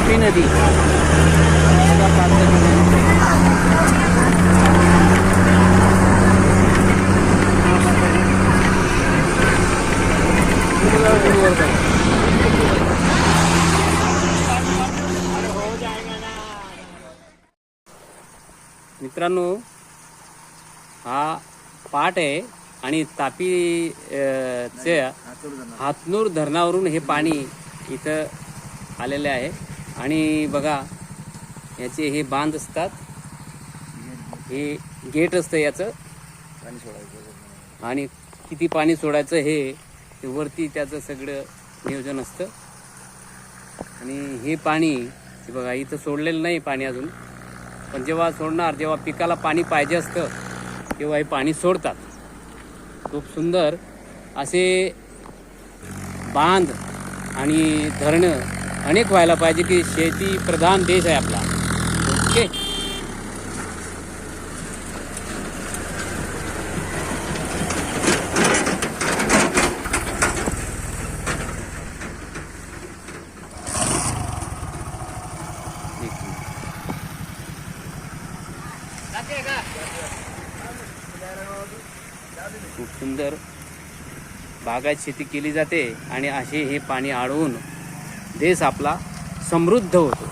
तापी नदी मित्रांनो, हा पाट आहे आणि तापी हातनूर धरणावरून हे पाणी इथं आलेले आहे. आणि बघा, याचे हे बांध असतात, हे गेट असतं याचं, पाणी सोडायचं आणि किती पाणी सोडायचं हे वरती त्याचं सगळं नियोजन असतं. आणि हे पाणी हे बघा इथं सोडलेलं नाही पाणी अजून, पण जेव्हा सोडणार, जेव्हा पिकाला पाणी पाहिजे असतं तेव्हा हे पाणी सोडतात. खूप सुंदर असे बांध आणि धरणं अनेक व्हायला पाहिजे, की शेती प्रधान देश आहे आपला. ओके, खूप सुंदर बागायत शेती केली जाते आणि असे हे पाणी अडवून देश आपला समृद्ध होतो.